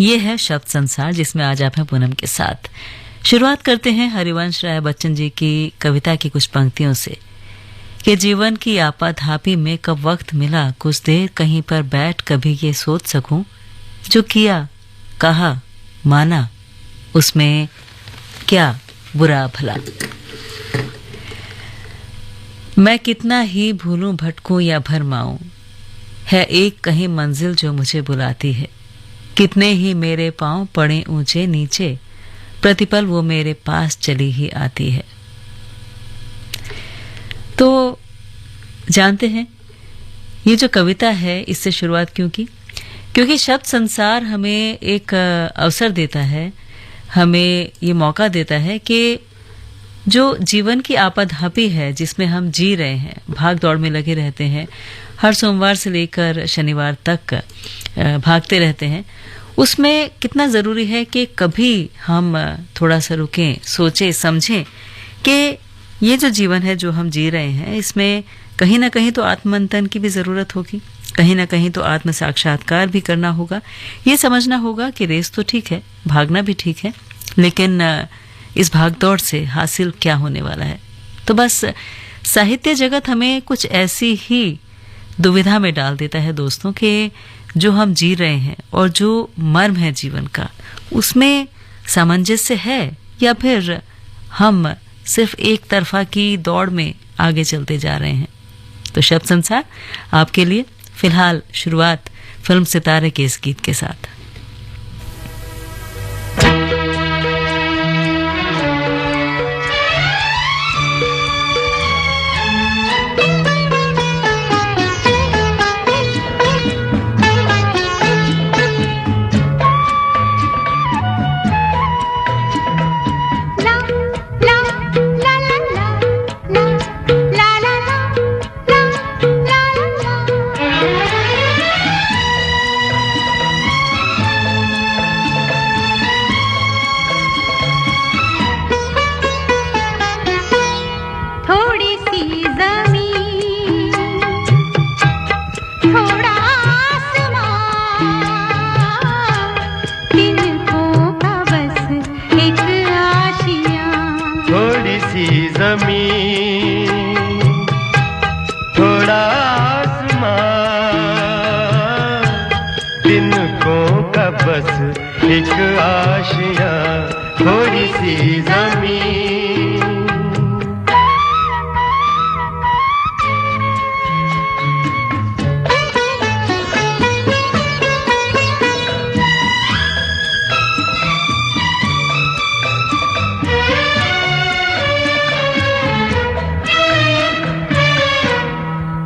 ये है शब्द संसार, जिसमें आज आप हैं पूनम के साथ। शुरुआत करते हैं हरिवंश राय बच्चन जी की कविता की कुछ पंक्तियों से कि जीवन की आपाधापी में कब वक्त मिला कुछ देर कहीं पर बैठ कभी ये सोच सकूं, जो किया कहा माना उसमें क्या बुरा भला। मैं कितना ही भूलूं भटकूं या भरमाऊं, है एक कहीं मंजिल जो मुझे बुलाती है। कितने ही मेरे पांव पड़े ऊंचे नीचे, प्रतिपल वो मेरे पास चली ही आती है। तो जानते हैं ये जो कविता है इससे शुरुआत क्यों की? क्योंकि शब्द संसार हमें एक अवसर देता है, हमें ये मौका देता है कि जो जीवन की आपाधापी है जिसमें हम जी रहे हैं, भाग दौड़ में लगे रहते हैं, हर सोमवार से लेकर शनिवार तक भागते रहते हैं, उसमें कितना ज़रूरी है कि कभी हम थोड़ा सा रुकें, सोचें, समझें कि ये जो जीवन है जो हम जी रहे हैं इसमें कहीं ना कहीं तो आत्ममंथन की भी ज़रूरत होगी, कहीं ना कहीं तो आत्म साक्षात्कार भी करना होगा। ये समझना होगा कि रेस तो ठीक है, भागना भी ठीक है, लेकिन इस भागदौड़ से हासिल क्या होने वाला है। तो बस साहित्य जगत हमें कुछ ऐसी ही दुविधा में डाल देता है दोस्तों कि जो हम जी रहे हैं और जो मर्म है जीवन का, उसमें सामंजस्य है या फिर हम सिर्फ एक तरफा की दौड़ में आगे चलते जा रहे हैं। तो शब्द संसार आपके लिए फिलहाल शुरुआत फिल्म सितारे के इस गीत के साथ। एक आशिया थोड़ी सी जमीन,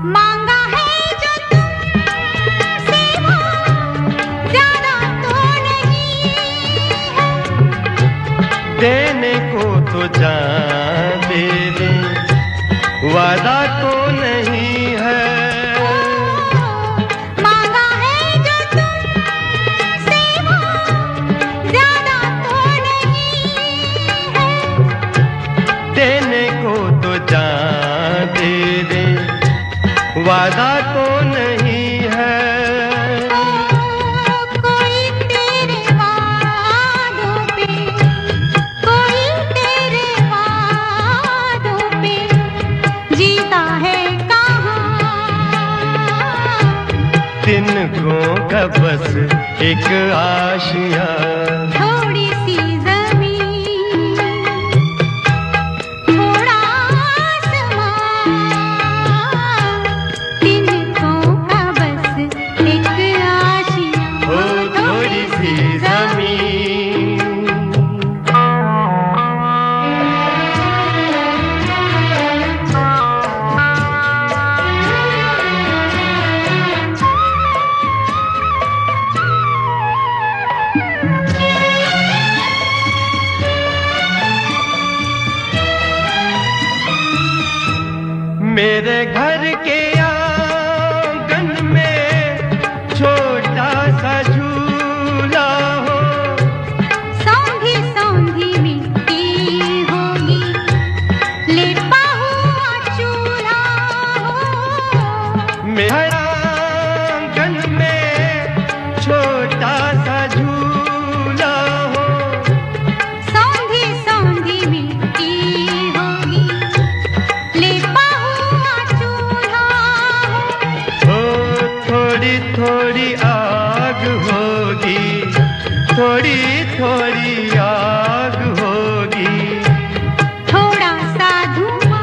मांगा है जो तुमसे वो ज्यादा तो नहीं है, देने को तो जान दे दे वादा तो नहीं है। मांगा है जो तुमसे वो ज्यादा तो नहीं है, देने को तो जान दे दे वादा तो नहीं है। कोई तेरे वादों पे, कोई तेरे वादों पे जीता है कहाँ, तिनको का बस एक आशिया थोड़ी सी जमीन, थोड़ा आसमां, तिनको का बस एक आशिया, हो थोड़ी सी जमीन। मेरे घर के आंगन में छोटा सा झूला हो, सौंधी सौंधी मिट्टी होगी, लेपा हुआ चूल्हा हो। मेरे आंगन में छोटा सा झूला होगी, थोड़ी थोड़ी आग होगी, थोड़ा सा धुआं,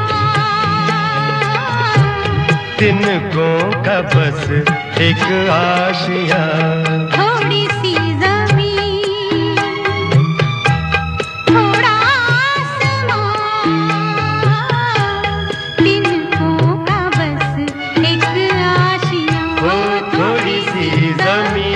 तिनकों का बस एक आशियाँ, थोड़ी सी जमीन, थोड़ा आसमां, तिनकों का बस एक आशियाँ, हो थोड़ी सी जमीन।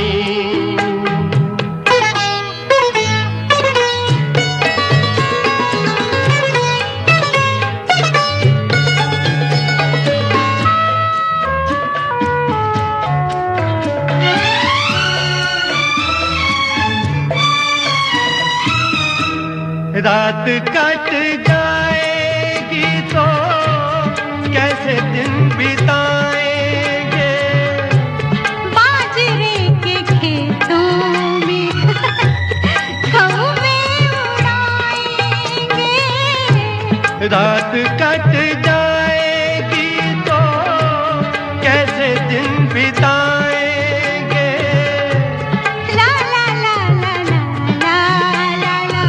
रात कट जाएगी तो कैसे दिन बिताएंगे, बाजरे के खेतों में कौवे उड़ाएंगे, रात कट जाएगी तो कैसे दिन बिताएंगे, ला ला ला ला ला ला ला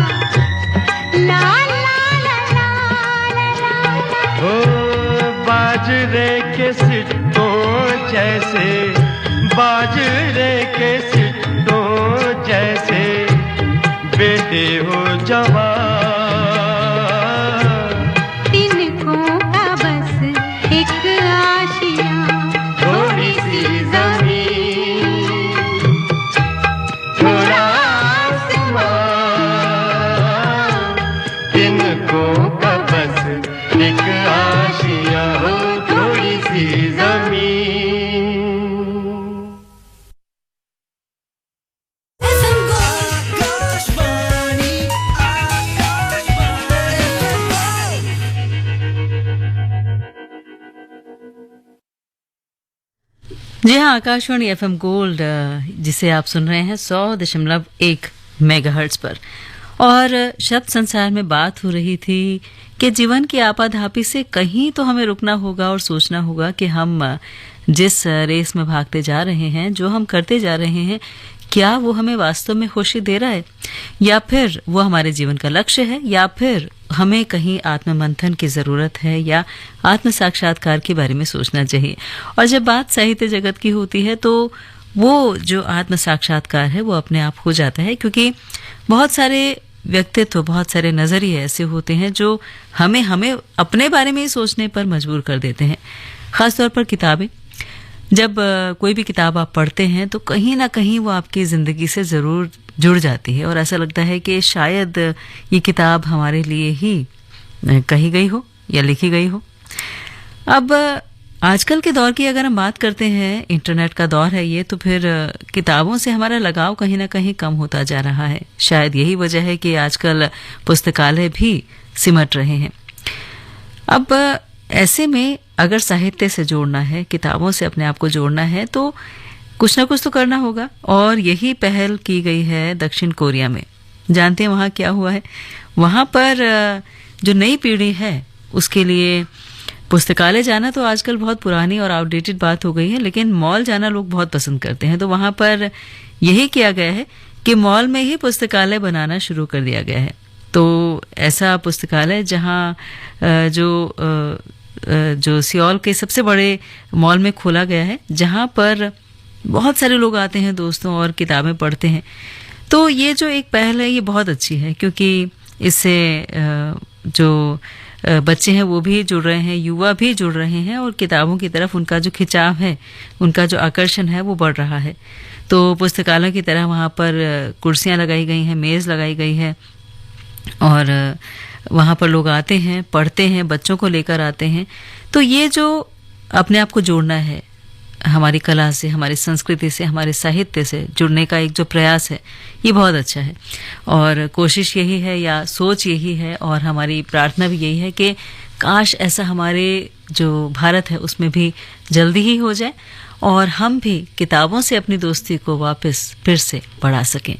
ला ला ला ला ला। हो बाजरे के सिट्टों जैसे, बाजरे के सिट्टों जैसे बेटे हो जवान, तिनकों का बस एक आशियाँ, थोड़ी सी जमीन, थोड़ा आसमान, तिनकों का बस एक आशियाँ, हो थोड़ी सी जमीन। जी हाँ, आकाशवाणी एफएम गोल्ड जिसे आप सुन रहे हैं 100.1 मेगाहर्ट्ज पर। और शब्द संसार में बात हो रही थी कि जीवन की आपाधापी से कहीं तो हमें रुकना होगा और सोचना होगा कि हम जिस रेस में भागते जा रहे हैं, जो हम करते जा रहे हैं, क्या वो हमें वास्तव में खुशी दे रहा है, या फिर वो हमारे जीवन का लक्ष्य है, या फिर हमें कहीं आत्ममंथन की जरूरत है, या आत्म साक्षात्कार के बारे में सोचना चाहिए। और जब बात साहित्य जगत की होती है तो वो जो आत्म साक्षात्कार है वो अपने आप हो जाता है, क्योंकि बहुत सारे व्यक्तित्व, बहुत सारे नजरिए ऐसे होते हैं जो हमें अपने बारे में ही सोचने पर मजबूर कर देते हैं। खासतौर पर किताबें, जब कोई भी किताब आप पढ़ते हैं तो कहीं ना कहीं वो आपकी ज़िंदगी से ज़रूर जुड़ जाती है और ऐसा लगता है कि शायद ये किताब हमारे लिए ही कही गई हो या लिखी गई हो। अब आजकल के दौर की अगर हम बात करते हैं, इंटरनेट का दौर है ये, तो फिर किताबों से हमारा लगाव कहीं ना कहीं कम होता जा रहा है। शायद यही वजह है कि आजकल पुस्तकालय भी सिमट रहे हैं। अब ऐसे में अगर साहित्य से जोड़ना है, किताबों से अपने आप को जोड़ना है, तो कुछ ना कुछ तो करना होगा। और यही पहल की गई है दक्षिण कोरिया में। जानते हैं वहाँ क्या हुआ है? वहाँ पर जो नई पीढ़ी है उसके लिए पुस्तकालय जाना तो आजकल बहुत पुरानी और आउटडेटेड बात हो गई है, लेकिन मॉल जाना लोग बहुत पसंद करते हैं। तो वहाँ पर यही किया गया है कि मॉल में ही पुस्तकालय बनाना शुरू कर दिया गया है। तो ऐसा पुस्तकालय जहाँ जो सियोल के सबसे बड़े मॉल में खोला गया है, जहाँ पर बहुत सारे लोग आते हैं दोस्तों और किताबें पढ़ते हैं। तो ये जो एक पहल है ये बहुत अच्छी है, क्योंकि इससे जो बच्चे हैं वो भी जुड़ रहे हैं, युवा भी जुड़ रहे हैं, और किताबों की तरफ उनका जो खिंचाव है, उनका जो आकर्षण है वो बढ़ रहा है। तो पुस्तकालय की तरह वहाँ पर कुर्सियाँ लगाई गई हैं, मेज़ लगाई गई है, और वहाँ पर लोग आते हैं, पढ़ते हैं, बच्चों को लेकर आते हैं। तो ये जो अपने आप को जोड़ना है हमारी कला से, हमारी संस्कृति से, हमारे साहित्य से जुड़ने का एक जो प्रयास है, ये बहुत अच्छा है। और कोशिश यही है या सोच यही है और हमारी प्रार्थना भी यही है कि काश ऐसा हमारे जो भारत है उसमें भी जल्दी ही हो जाए और हम भी किताबों से अपनी दोस्ती को वापस फिर से बढ़ा सकें।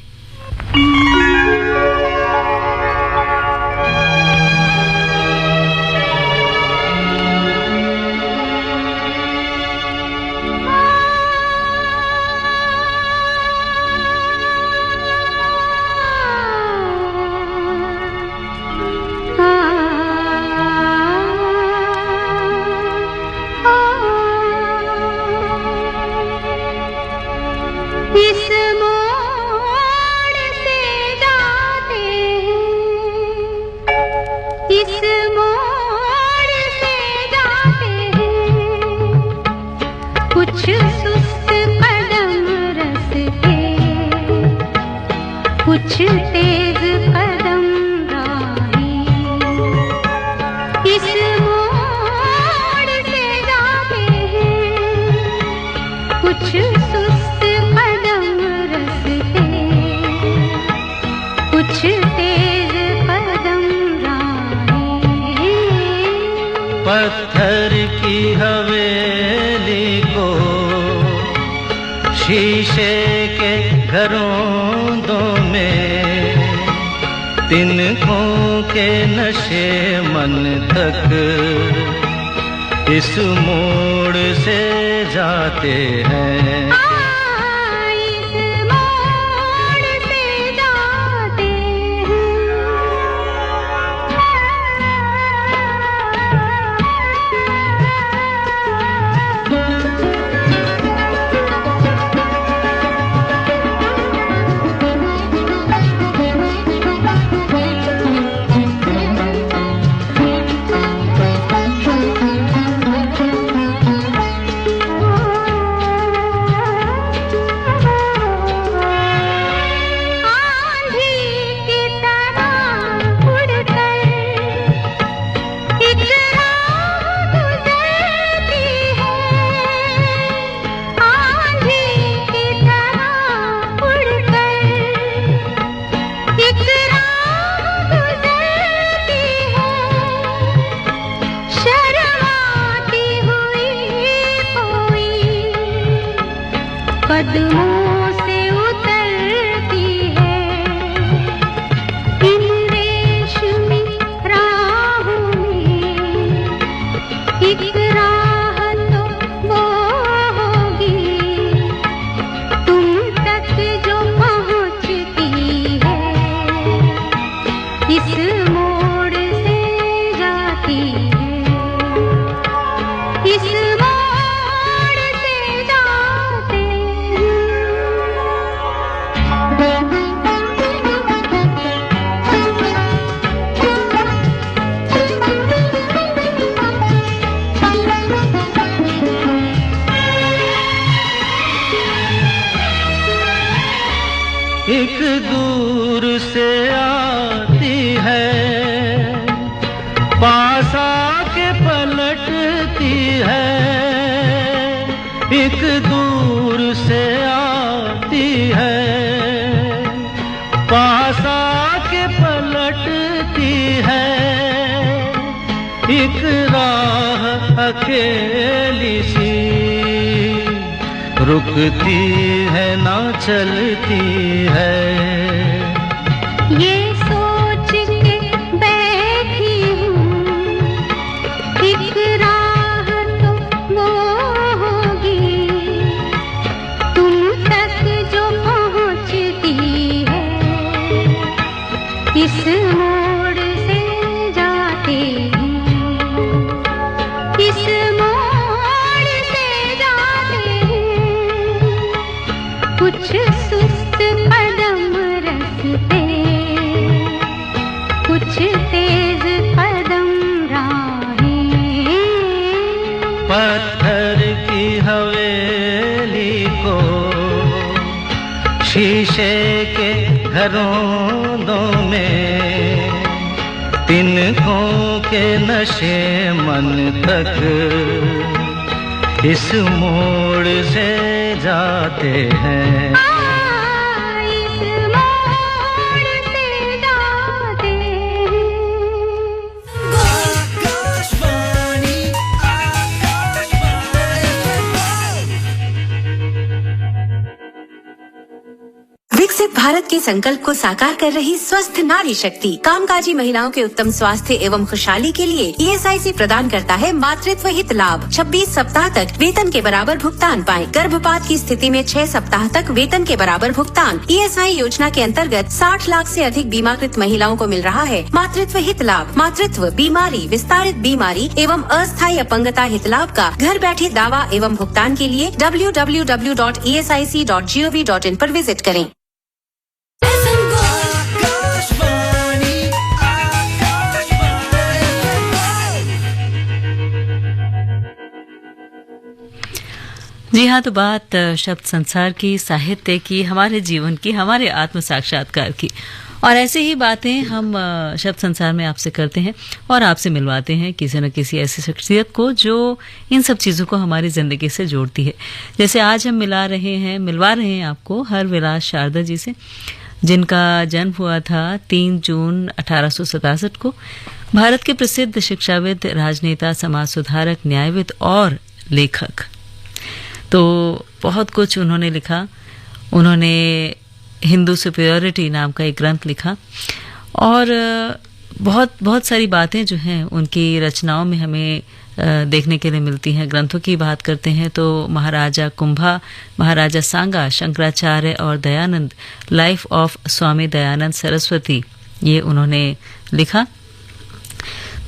कुछ तेज कदम राही इस मोड़ से जाते हैं, कुछ सुस्त कदम रस्ते, कुछ तेज कदम राही। पत्थर की हवेली को शीशे के घरों में तिनकों के नशे मन तक इस मोड़ से जाते हैं। इस मोड़ से जाते कदमों से उतरती है इन रेशमी राहों में, एक राह तो वो होगी तुम तक जो पहुंचती है, इस मोड़ से जाती है, इस मोड़ से जाते एक दूर से आती है, पास आके पलटती है। एक दूर से आती है, पास आके पलटती है। एक राह अकेली सी रुकती है ना चलती है। ये सोच के बैठी हूँ एक राह तो वो होगी तुम तक जो पहुँचती है, इस मोड़ से जाते हैं, इस मोड़ से जाते हैं, कुछ सुस्त कदम रस्ते, कुछ तेज कदम राहें। पत्थर की हवेली को शीशे के घरों में तिनकों के नशे मन तक इस मोड़ से जाते हैं। इस मोड़ से जाते हैं। विकसित भारत के संकल्प को साकार कर रही स्वस्थ नारी शक्ति कामकाजी महिलाओं के उत्तम स्वास्थ्य एवं खुशहाली के लिए ईएसआईसी प्रदान करता है मातृत्व हित लाभ। 26 सप्ताह तक वेतन के बराबर भुगतान पाएं। गर्भपात की स्थिति में 6 सप्ताह तक वेतन के बराबर भुगतान। ईएसआई योजना के अंतर्गत 60 लाख से अधिक बीमाकृत महिलाओं को मिल रहा है मातृत्व हित लाभ। मातृत्व, बीमारी, विस्तारित बीमारी एवं अस्थायी अपंगता हित लाभ का घर बैठे दावा एवं भुगतान के लिए www.esic.gov.in पर विजिट करें। जी हाँ, तो बात शब्द संसार की, साहित्य की, हमारे जीवन की, हमारे आत्म साक्षात्कार की, और ऐसे ही बातें हम शब्द संसार में आपसे करते हैं और आपसे मिलवाते हैं किसी न किसी ऐसी शख्सियत को जो इन सब चीज़ों को हमारी ज़िंदगी से जोड़ती है। जैसे आज हम मिलवा रहे हैं आपको हरविलास शारदा जी से, जिनका जन्म हुआ था 3 जून 1867 को। भारत के प्रसिद्ध शिक्षाविद, राजनेता, समाज सुधारक, न्यायविद और लेखक। तो बहुत कुछ उन्होंने लिखा। उन्होंने हिंदू सुपीरियरिटी नाम का एक ग्रंथ लिखा और बहुत बहुत सारी बातें जो हैं उनकी रचनाओं में हमें देखने के लिए मिलती हैं। ग्रंथों की बात करते हैं तो महाराजा कुंभा, महाराजा सांगा, शंकराचार्य और दयानंद, लाइफ ऑफ स्वामी दयानंद सरस्वती, ये उन्होंने लिखा।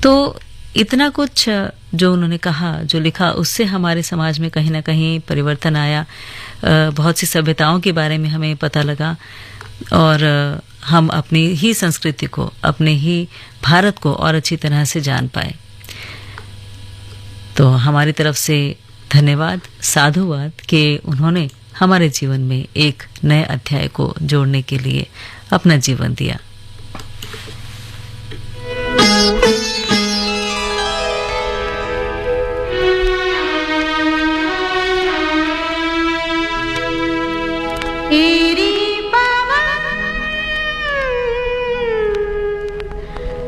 तो इतना कुछ जो उन्होंने कहा, जो लिखा, उससे हमारे समाज में कहीं ना कहीं परिवर्तन आया। बहुत सी सभ्यताओं के बारे में हमें पता लगा और हम अपनी ही संस्कृति को, अपने ही भारत को और अच्छी तरह से जान पाए। तो हमारी तरफ से धन्यवाद, साधुवाद कि उन्होंने हमारे जीवन में एक नए अध्याय को जोड़ने के लिए अपना जीवन दिया।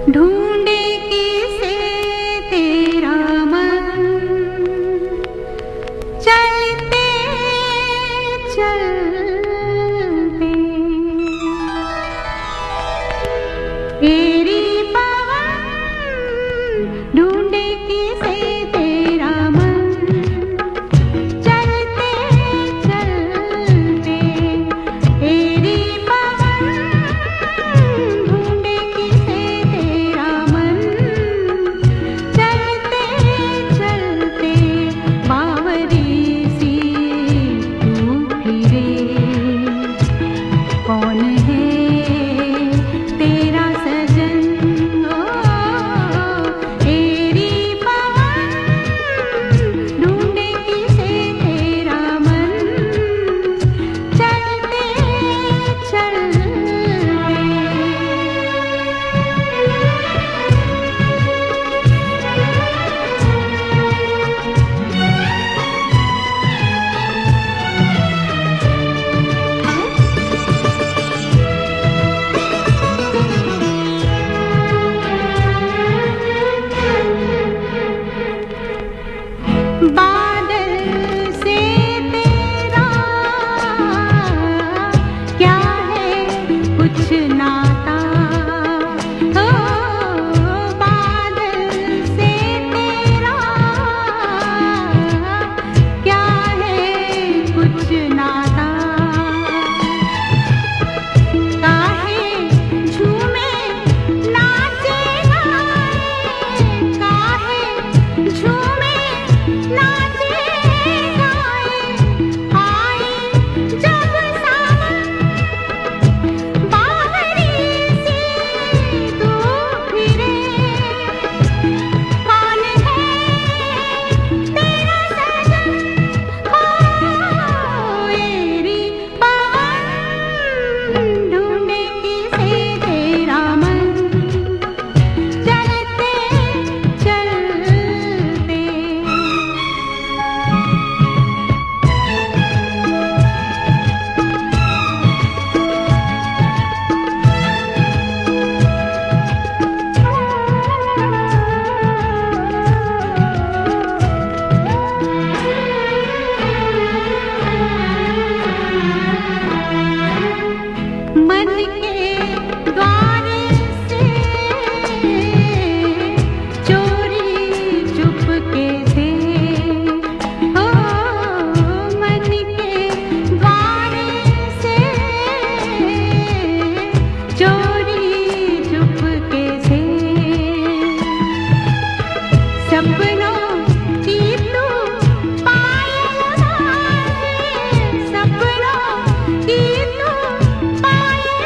ढूंढे किसे तेरा मन, चलते चलते तेरी पवन, ढूंढे किसे तेरा मन, चलते चलते तेरी पवन, ढूंढे किसे तेरा मन, चलते चलते बावरी सी तू फिरे, कौन है तेरा सजन, ओ तेरी पवन, ढूंढे किसे तेरा मन, चलते चलते। बादल से तेरा क्या है कुछ नाता, हो बादल से तेरा क्या है कुछ नाता, काहे झूमे नाचे गाए, काहे झूमे नाचे गाए, आए जब सावन बावरी सी तू फिरे, कौन है तेरा सजन, हो तेरी पवन, ढूंढे किसे तेरा मन, चलते चलते। मन के द्वार से चोरी चुपके से, हो मन के द्वार से चोरी चुपके से, सपनों की तू पायल बांधे, सपनों की तू पायल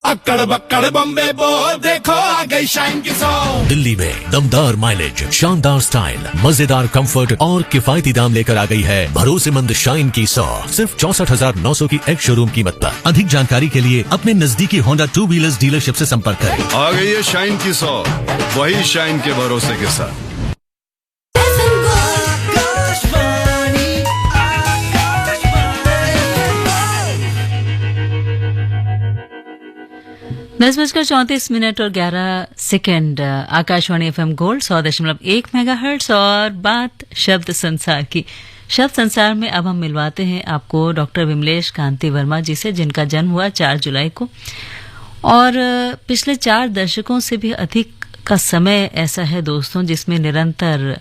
अक्कड़ बक्कड़ बम्बे बो देखो आ गई शाइन की सौ। दिल्ली में दमदार माइलेज, शानदार स्टाइल, मजेदार कंफर्ट और किफायती दाम लेकर आ गई है भरोसेमंद शाइन की 100 सिर्फ 64,900 की एक शोरूम कीमत पर। अधिक जानकारी के लिए अपने नजदीकी होंडा टू व्हीलर्स डीलरशिप से संपर्क करें। आ गई है शाइन की 100, वही शाइन के भरोसे के साथ। दस बजकर 34 और 11 second. Akashvani FM gold 100.1 megahertz और बात शब्द संसार की। शब्द संसार में अब हम मिलवाते हैं आपको डॉक्टर विमलेश कांति वर्मा जी से, जिनका जन्म हुआ 4 जुलाई को और पिछले 4 दशकों से भी अधिक का समय ऐसा है दोस्तों जिसमें निरंतर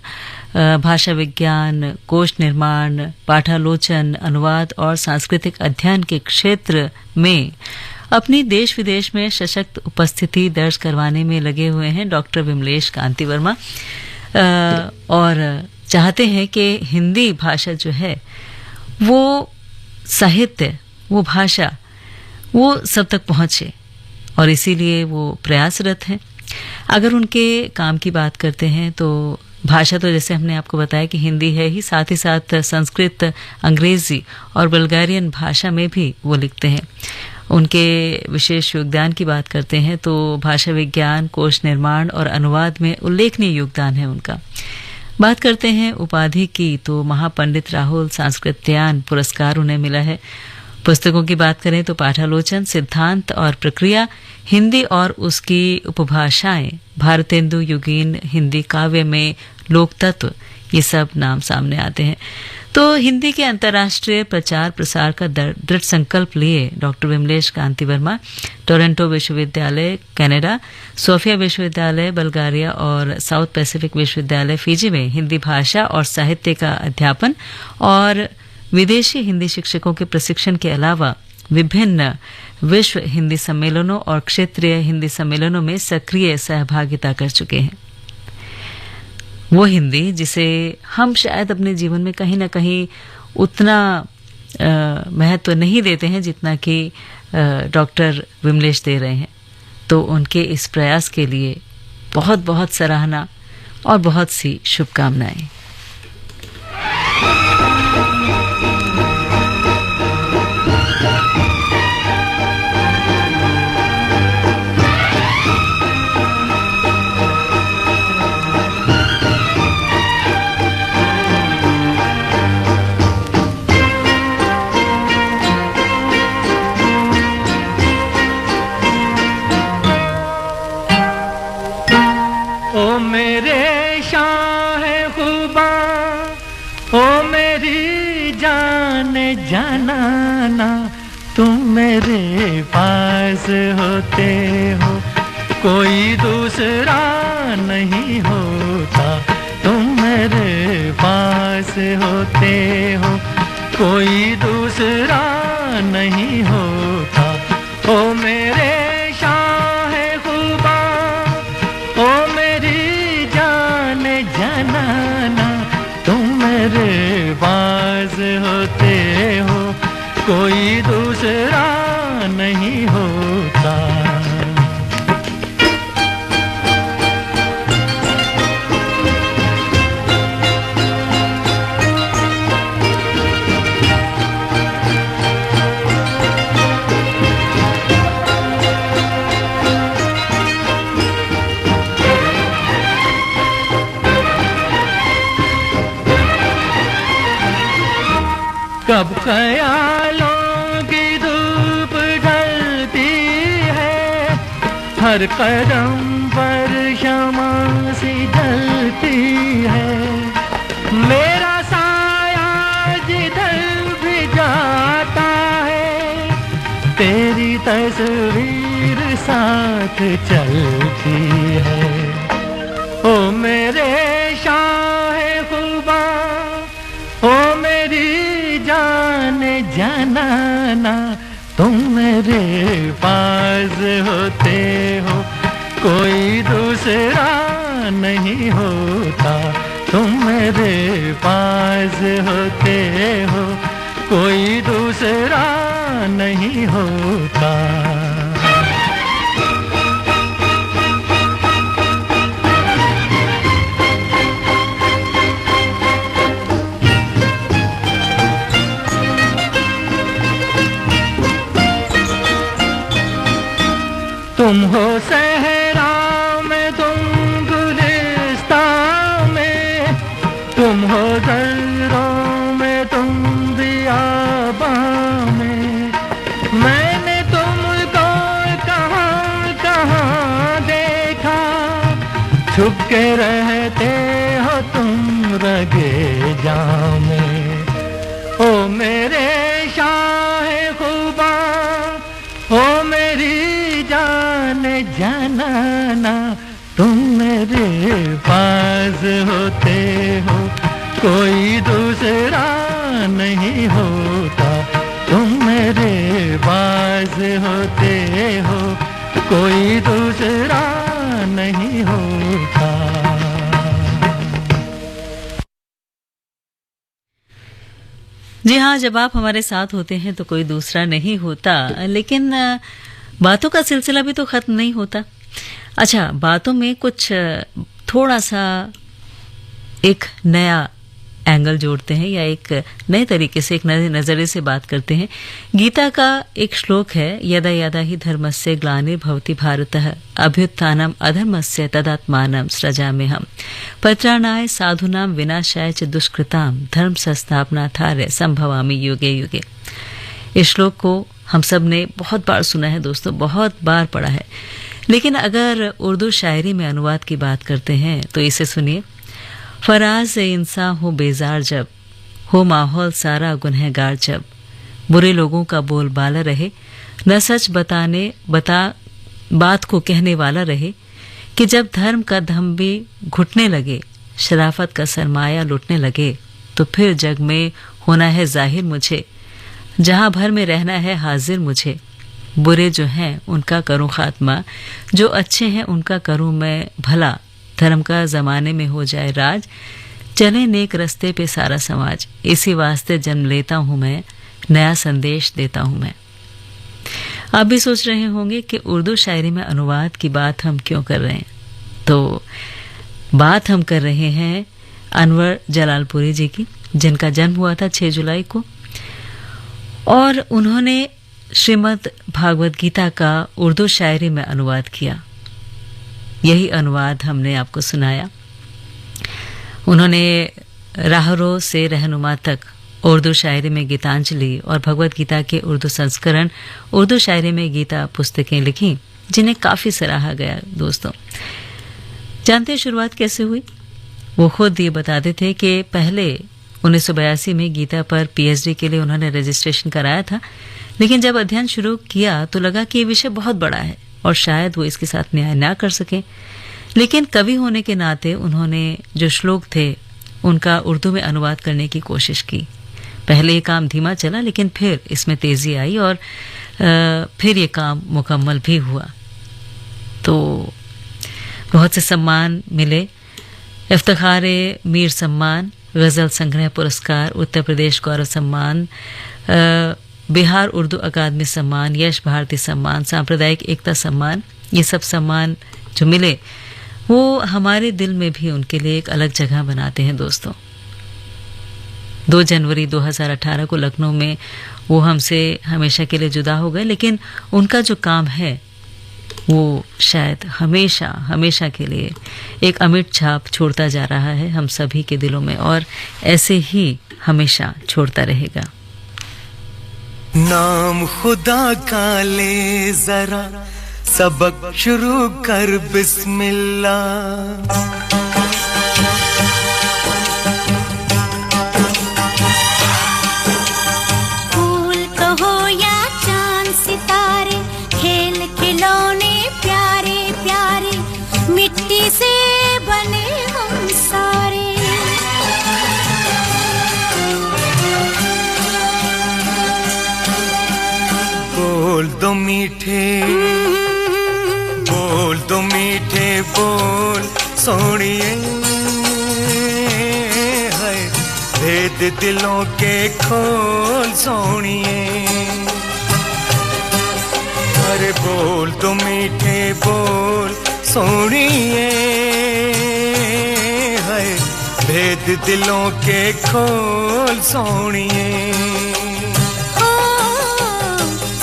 भाषा विज्ञान, कोश निर्माण, पाठालोचन, अनुवाद और सांस्कृतिक अध्ययन के क्षेत्र में अपनी देश विदेश में सशक्त उपस्थिति दर्ज करवाने में लगे हुए हैं डॉक्टर विमलेश कांति वर्मा और चाहते हैं कि हिंदी भाषा जो है वो साहित्य, वो भाषा, वो सब तक पहुंचे और इसीलिए वो प्रयासरत हैं। अगर उनके काम की बात करते हैं तो भाषा तो जैसे हमने आपको बताया कि हिंदी है ही, साथ ही साथ संस्कृत, अंग्रेजी और बल्गारियन भाषा में भी वो लिखते हैं। उनके विशेष योगदान की बात करते हैं तो भाषा विज्ञान, कोश निर्माण और अनुवाद में उल्लेखनीय योगदान है उनका। बात करते हैं उपाधि की तो महापंडित राहुल सांस्कृत्यायन पुरस्कार उन्हें मिला है। पुस्तकों की बात करें तो पाठालोचन, सिद्धांत और प्रक्रिया, हिंदी और उसकी उपभाषाएं, भारतेंदु युगीन हिंदी काव्य में लोक तत्व, ये सब नाम सामने आते हैं। तो हिंदी के अंतर्राष्ट्रीय प्रचार प्रसार का दृढ़ संकल्प लिए डॉक्टर विमलेश कांति वर्मा टोरंटो विश्वविद्यालय कनाडा, सोफिया विश्वविद्यालय बल्गारिया और साउथ पैसिफिक विश्वविद्यालय फिजी में हिंदी भाषा और साहित्य का अध्यापन और विदेशी हिंदी शिक्षकों के प्रशिक्षण के अलावा विभिन्न विश्व हिंदी सम्मेलनों और क्षेत्रीय हिंदी सम्मेलनों में सक्रिय सहभागिता कर चुके हैं। वो हिंदी जिसे हम शायद अपने जीवन में कहीं ना कहीं उतना महत्व नहीं देते हैं जितना कि डॉक्टर विमलेश दे रहे हैं। तो उनके इस प्रयास के लिए बहुत बहुत सराहना और बहुत सी शुभकामनाएं। जाना तुम मेरे पास होते हो कोई दूसरा नहीं होता, तुम मेरे पास होते हो कोई दूसरा नहीं होता। ओ मेरे शाह खुबा, ओ मेरी जान जनाना, तुम मेरे पास होते हो कोई दूसरा नहीं होता। कब ख्यालों की धूप ढलती है, हर कदम पर शमा सी जलती है, मेरा साया जिधर भी जाता है, तेरी तस्वीर साथ चलती है। ओ मेरे शाह खुबा, ओ मेरी जान जनाना, तुम मेरे पास होते हो कोई दूसरा नहीं होता, तुम मेरे पास होते हो कोई दूसरा नहीं होता। तुम हो सहरा में, तुम गुलिस्तान में, तुम हो दरों में, तुम बियाबां में। मैंने तुमको कहाँ कहाँ देखा, छुप के रहते हो तुम रगे जाम में। ओ मेरे शाह खुबा, ओ मेरी जाने जाना, तुम मेरे पास होते हो कोई दूसरा नहीं होता। तुम मेरे पास होते हो कोई दूसरा नहीं होता। जी हाँ, जब आप हमारे साथ होते हैं तो कोई दूसरा नहीं होता, लेकिन बातों का सिलसिला भी तो खत्म नहीं होता। अच्छा, बातों में कुछ थोड़ा सा एक नया एंगल जोड़ते हैं या एक नए तरीके से, एक नए नजरिए से बात करते हैं। गीता का एक श्लोक है, यदा यदा ही धर्मस्य ग्लानिर्भवति भारतः अभ्युत्थानम् अधर्मस्य तदात्मानं सृजाम्यहम् परित्राणाय साधूनां विनाशाय च दुष्कृतां धर्म संस्थापनार्थाय संभवामि युगे युगे। इस श्लोक को हम सब ने बहुत बार सुना है दोस्तों, बहुत बार पढ़ा है, लेकिन अगर उर्दू शायरी में अनुवाद की बात करते हैं तो इसे सुनिए। फराज से इंसान हो बेजार जब, हो माहौल सारा गुनहगार जब, बुरे लोगों का बोलबाला रहे, न सच बात को कहने वाला रहे, कि जब धर्म का दम भी घुटने लगे, शराफत का सरमाया लुटने लगे, तो फिर जग में होना है जाहिर मुझे, जहां भर में रहना है हाजिर मुझे। बुरे जो हैं उनका करूं खात्मा, जो अच्छे हैं उनका करूं मैं भला, धर्म का जमाने में हो जाए राज, चले नेक रस्ते पे सारा समाज, इसी वास्ते जन्म लेता हूं मैं, नया संदेश देता हूं मैं। आप भी सोच रहे होंगे कि उर्दू शायरी में अनुवाद की बात हम क्यों कर रहे हैं, तो बात हम कर रहे हैं अनवर जलालपुरी जी की, जिनका जन्म हुआ था 6 जुलाई को, और उन्होंने श्रीमद् भागवत गीता का उर्दू शायरी में अनुवाद किया। यही अनुवाद हमने आपको सुनाया। उन्होंने राहरो से रहनुमा तक उर्दू शायरी में गीतांजलि और भगवत गीता के उर्दू संस्करण, उर्दू शायरी में गीता पुस्तकें लिखी, जिन्हें काफ़ी सराहा गया दोस्तों। जानते हैं शुरुआत कैसे हुई? वो खुद ये बताते थे कि पहले 1982 में गीता पर पीएचडी के लिए उन्होंने रजिस्ट्रेशन कराया था, लेकिन जब अध्ययन शुरू किया तो लगा कि ये विषय बहुत बड़ा है और शायद वो इसके साथ न्याय ना कर सकें। लेकिन कवि होने के नाते उन्होंने जो श्लोक थे उनका उर्दू में अनुवाद करने की कोशिश की। पहले ये काम धीमा चला, लेकिन फिर इसमें तेजी आई और फिर ये काम मुकम्मल भी हुआ। तो बहुत से सम्मान मिले, इफ्तिखारे मीर सम्मान, गज़ल संग्रह पुरस्कार, उत्तर प्रदेश गौरव सम्मान, बिहार उर्दू अकादमी सम्मान, यश भारती सम्मान, सांप्रदायिक एकता सम्मान, ये सब सम्मान जो मिले वो हमारे दिल में भी उनके लिए एक अलग जगह बनाते हैं दोस्तों। 2 जनवरी 2018 को लखनऊ में वो हमसे हमेशा के लिए जुदा हो गए, लेकिन उनका जो काम है वो शायद हमेशा हमेशा के लिए एक अमिट छाप छोड़ता जा रहा है हम सभी के दिलों में, और ऐसे ही हमेशा छोड़ता रहेगा। नाम खुदा का ले जरा, सबक शुरू कर बिस्मिल्लाह। फूल कहो या चांद सितारे, खेल खिलौने प्यारे प्यारे, मिट्टी से बने हम सारे। बोल दो मीठे, बोल दो मीठे बोल सोनिए, है भेद दिलों के खोल सोनिए। अरे बोल दो मीठे बोल सोनिए, है भेद दिलों के खोल सोनिए।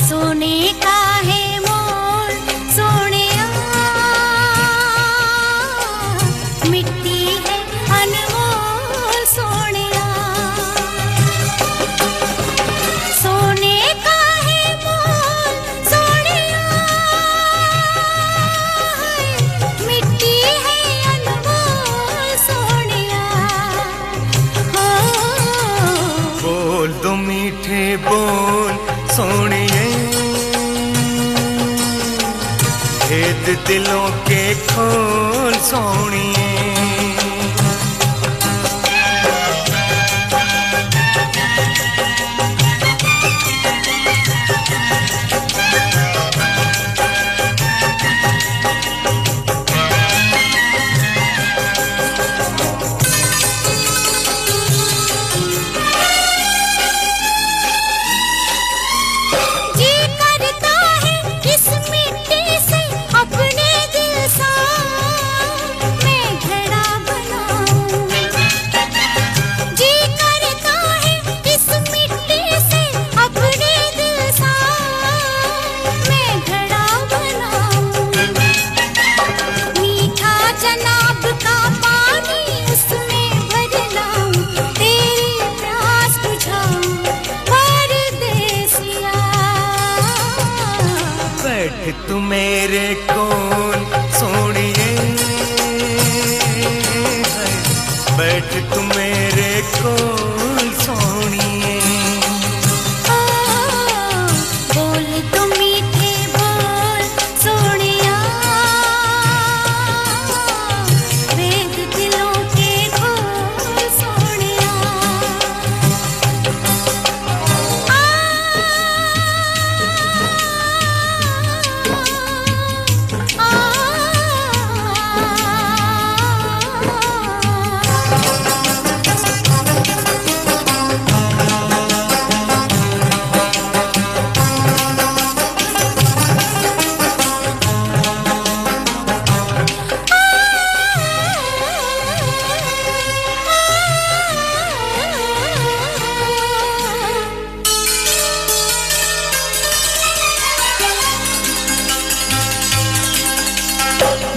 सोने का है मोल, सोने दो मीठे बोल सोनिए, भेद दिलों के खोल सोनिए। तू मेरे कोल सोनिए, बैठ तू मेरे कोल सोनिए। बोल तो मीठे बोल सोनिया, वेद दिलों के खोल सोनिया।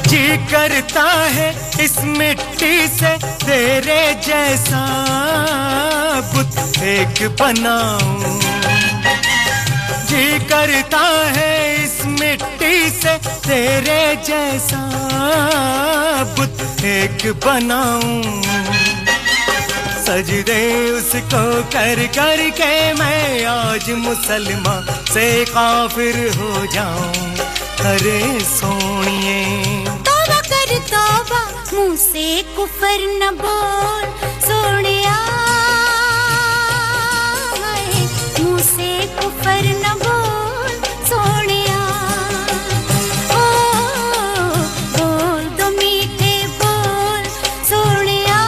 जी करता है इस मिट्टी से तेरे जैसा बुत एक बनाऊं। जी करता है इस मिट्टी से तेरे जैसा बुत एक बनाऊं। सजदे उसको कर कर के मैं आज मुसलमान से काफिर हो जाऊं। अरे सोनिए तौबा कर तौबा, मुंह से कुफर न बोल सोनिया, मुंह से कुफर न बोल सोनिया। ओ बोल दो मीठे बोल सोनिया,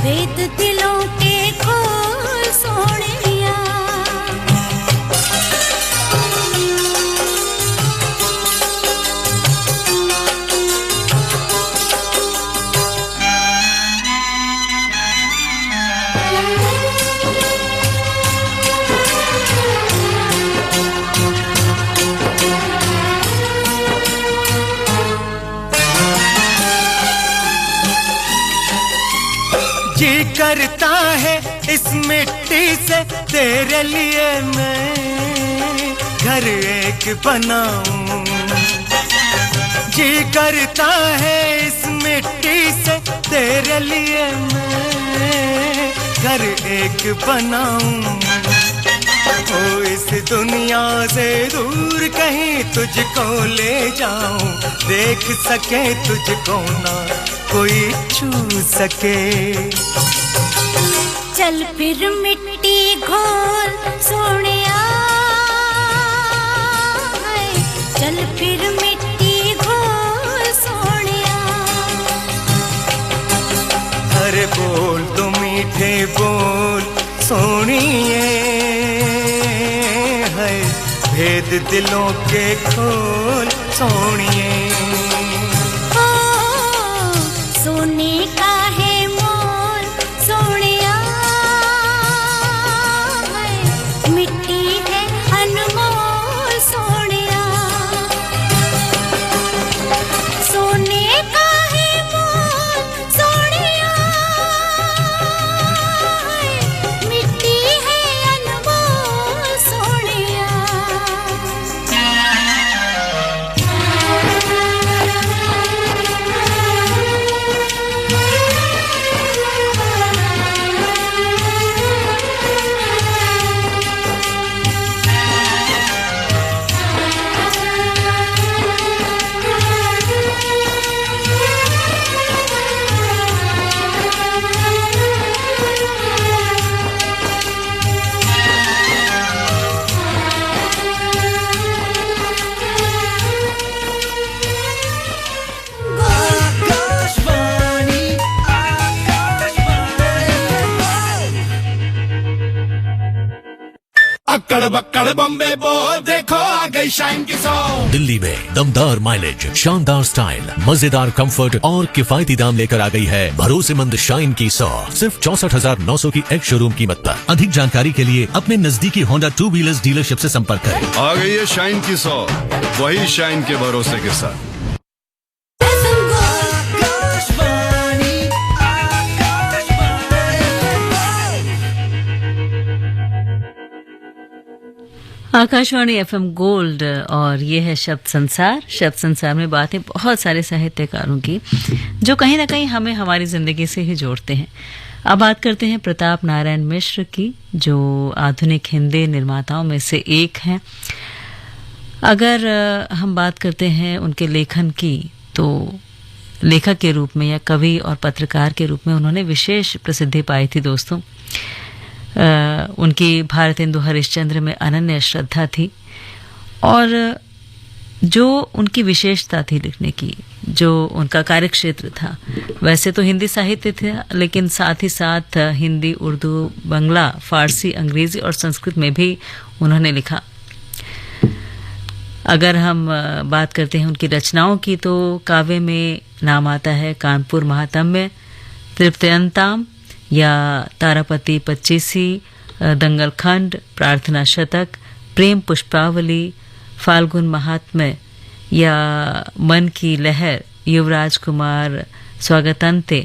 वेद दिलों के खोल सोनिया। जी करता है इस मिट्टी से तेरे लिए मैं घर एक बनाऊं। जी करता है इस मिट्टी से तेरे लिए मैं घर एक बनाऊं। ओ इस दुनिया से दूर कहीं तुझको ले जाऊं, देख सके तुझको ना कोई छू सके। चल फिर मिट्टी घोल सोनिया, चल फिर मिट्टी घोल सोनिया। अरे बोल तो मीठे बोल सोनिए, है भेद दिलों के खोल सोनिए। सोने का है मोल सोनिया, मिट्टी है अनमोल सोनिया। सोने का है मोल सोनिया, मिट्टी है अनमोल सोनिया। अक्कड़ बक्कड़ बम्बे बोल देखो आ गई शाइन की सौ। दिल्ली में दमदार माइलेज, शानदार स्टाइल, मजेदार कंफर्ट और किफायती दाम लेकर आ गई है भरोसेमंद शाइन की 100 सिर्फ 64,900 की एक्स शोरूम कीमत पर। अधिक जानकारी के लिए अपने नजदीकी होंडा टू व्हीलर्स डीलरशिप से संपर्क करें। आ गई है शाइन की 100, वही शाइन के भरोसे के साथ। आकाशवाणी एफएम गोल्ड और ये है शब्द संसार। शब्द संसार में बातें बहुत सारे साहित्यकारों की जो कहीं ना कहीं हमें हमारी जिंदगी से ही जोड़ते हैं। अब बात करते हैं प्रताप नारायण मिश्र की, जो आधुनिक हिंदी निर्माताओं में से एक हैं। अगर हम बात करते हैं उनके लेखन की, तो लेखक के रूप में या कवि और पत्रकार के रूप में उन्होंने विशेष प्रसिद्धि पाई थी दोस्तों। उनकी भारतेंदु हरिश्चंद्र में अनन्य श्रद्धा थी और जो उनकी विशेषता थी लिखने की, जो उनका कार्यक्षेत्र था, वैसे तो हिंदी साहित्य था, लेकिन साथ ही साथ हिंदी, उर्दू, बंगला, फारसी, अंग्रेजी और संस्कृत में भी उन्होंने लिखा। अगर हम बात करते हैं उनकी रचनाओं की, तो काव्य में नाम आता है कानपुर महात्म्य, तृप्त्यंताम या तारापति पच्चीसी, दंगल खंड, प्रार्थना शतक, प्रेम पुष्पावली, फाल्गुन महात्म्य या मन की लहर, युवराज कुमार स्वागतांते,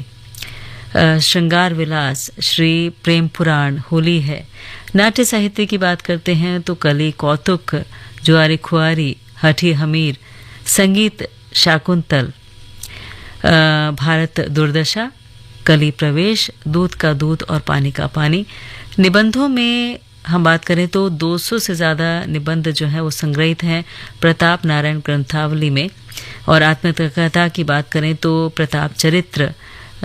श्रृंगार विलास, श्री प्रेम पुराण, होली है। नाट्य साहित्य की बात करते हैं तो कली कौतुक, जुआरी खुआरी, हठी हमीर, संगीत शाकुंतल, भारत दुर्दशा, कली प्रवेश, दूध का दूध और पानी का पानी। निबंधों में हम बात करें तो 200 से ज़्यादा निबंध जो है वो संग्रहित हैं प्रताप नारायण ग्रंथावली में। और आत्मकथा की बात करें तो प्रताप चरित्र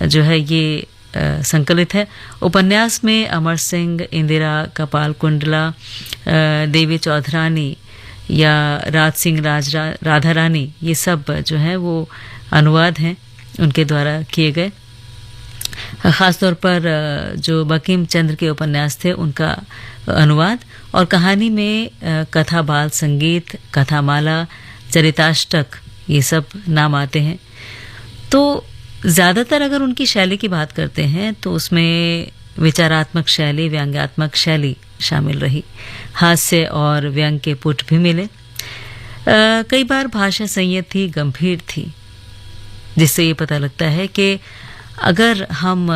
जो है ये संकलित है। उपन्यास में अमर सिंह, इंदिरा, कपाल कुंडला, देवी चौधरानी या राज सिंह राधा रानी, ये सब जो है वो अनुवाद हैं उनके द्वारा किए गए। ख़ासतौर पर जो बंकिम चंद्र के उपन्यास थे उनका अनुवाद, और कहानी में कथा बाल संगीत, कथामाला, चरिताष्टक, ये सब नाम आते हैं। तो ज़्यादातर अगर उनकी शैली की बात करते हैं तो उसमें विचारात्मक शैली, व्यंग्यात्मक शैली शामिल रही। हास्य और व्यंग के पुट भी मिले। कई बार भाषा संयत थी, गंभीर थी, जिससे ये पता लगता है कि अगर हम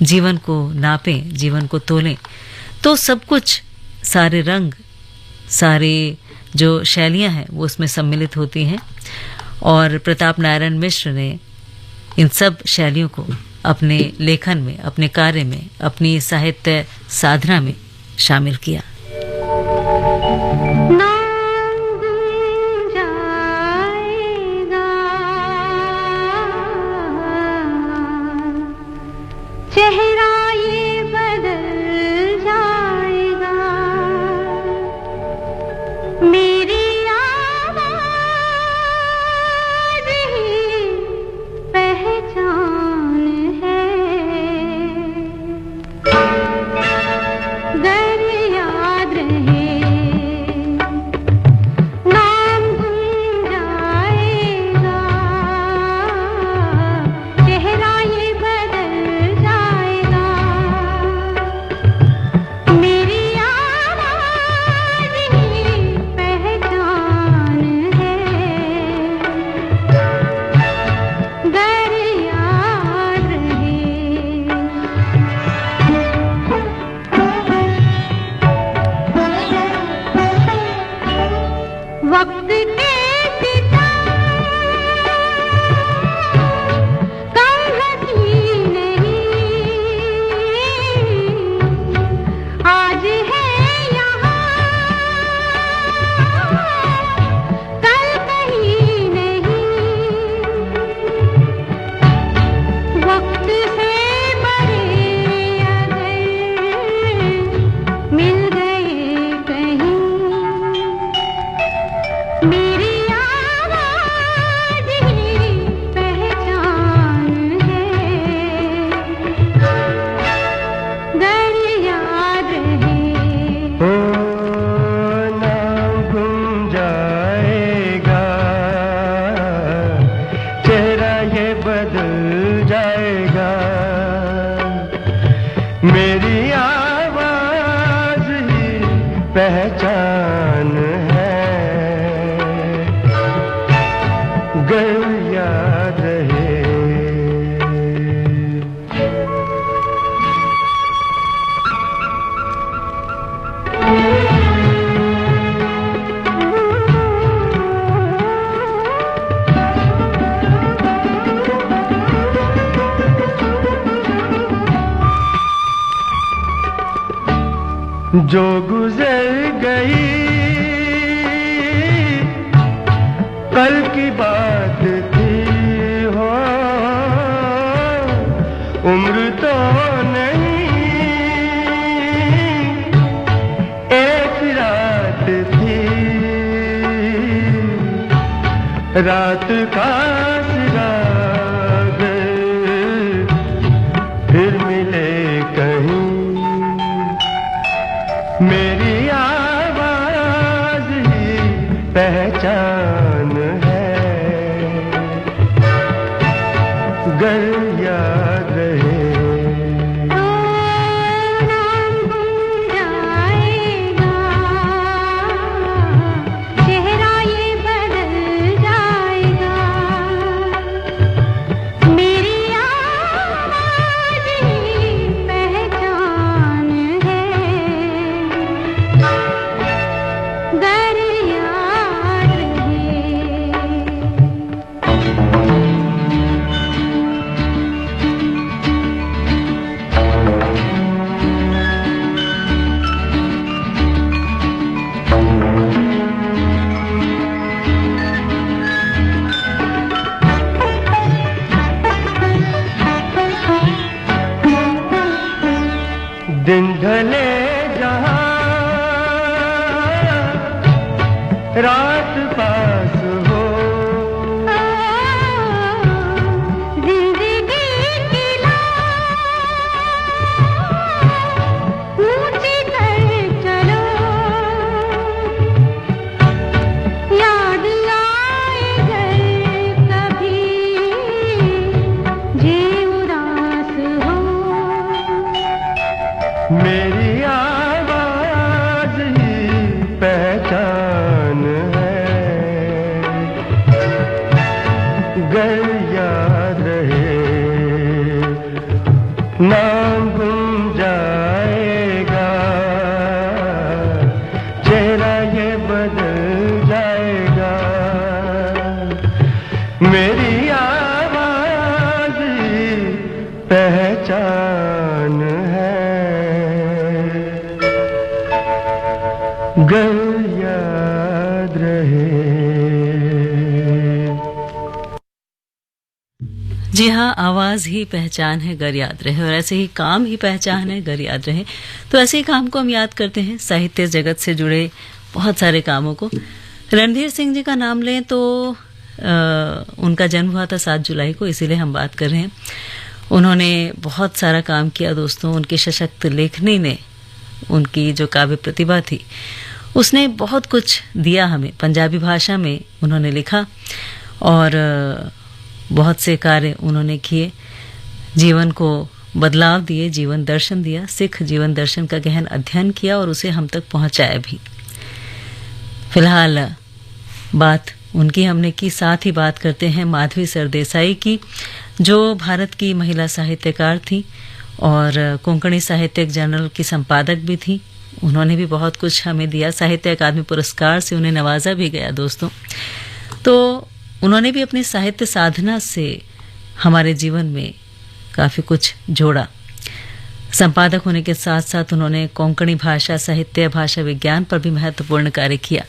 जीवन को नापें, जीवन को तोलें, तो सब कुछ, सारे रंग, सारे जो शैलियां हैं वो उसमें सम्मिलित होती हैं। और प्रताप नारायण मिश्र ने इन सब शैलियों को अपने लेखन में, अपने कार्य में, अपनी साहित्य साधना में शामिल किया। चेहरा ये बदल जाएगा, मेरी आवाज़ ही पहचान है। दरिया मेरी आवाज ही पहचान है, गर याद रहे। जो गुजर गई कल की बात थी हो, उम्र तो नहीं एक रात थी, रात का सिराग फिर मिले कहीं। मेरी आवाज ही पहचान है, गर याद रहे। दिन ढले जहाँ रात पास हो, जिंदगी की ऊंची कर चलो, याद आए घर कभी जे उदास हो। मेरी आवाज ही पहचान है, गर याद रहे। नाम गुम जाएगा, चेहरा ये बदल जाएगा। मेरी आवाज ही पहचान है, गर याद रहे। जी हाँ, आवाज़ ही पहचान है, गर याद रहे। और ऐसे ही काम ही पहचान है, गर याद रहे। तो ऐसे ही काम को हम याद करते हैं, साहित्य जगत से जुड़े बहुत सारे कामों को। रणधीर सिंह जी का नाम लें तो उनका जन्म हुआ था 7 जुलाई को, इसीलिए हम बात कर रहे हैं। उन्होंने बहुत सारा काम किया दोस्तों। उनकी सशक्त लेखनी ने, उनकी जो काव्य प्रतिभा थी, उसने बहुत कुछ दिया हमें। पंजाबी भाषा में उन्होंने लिखा और बहुत से कार्य उन्होंने किए, जीवन को बदलाव दिए, जीवन दर्शन दिया, सिख जीवन दर्शन का गहन अध्ययन किया और उसे हम तक पहुंचाया भी। फिलहाल बात उनकी हमने की, साथ ही बात करते हैं माधवी सरदेसाई की, जो भारत की महिला साहित्यकार थी और कोंकणी साहित्यिक जर्नल की संपादक भी थी। उन्होंने भी बहुत कुछ हमें दिया, साहित्य अकादमी पुरस्कार से उन्हें नवाजा भी गया दोस्तों। तो उन्होंने भी अपनी साहित्य साधना से हमारे जीवन में काफ़ी कुछ जोड़ा। संपादक होने के साथ साथ उन्होंने कोंकणी भाषा, साहित्य, भाषा विज्ञान पर भी महत्वपूर्ण कार्य किया।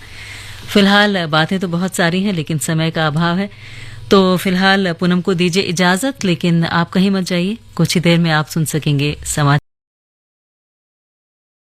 फिलहाल बातें तो बहुत सारी हैं लेकिन समय का अभाव है, तो फिलहाल पूनम को दीजिए इजाज़त, लेकिन आप कहीं मत जाइए, कुछ ही देर में आप सुन सकेंगे समाचार।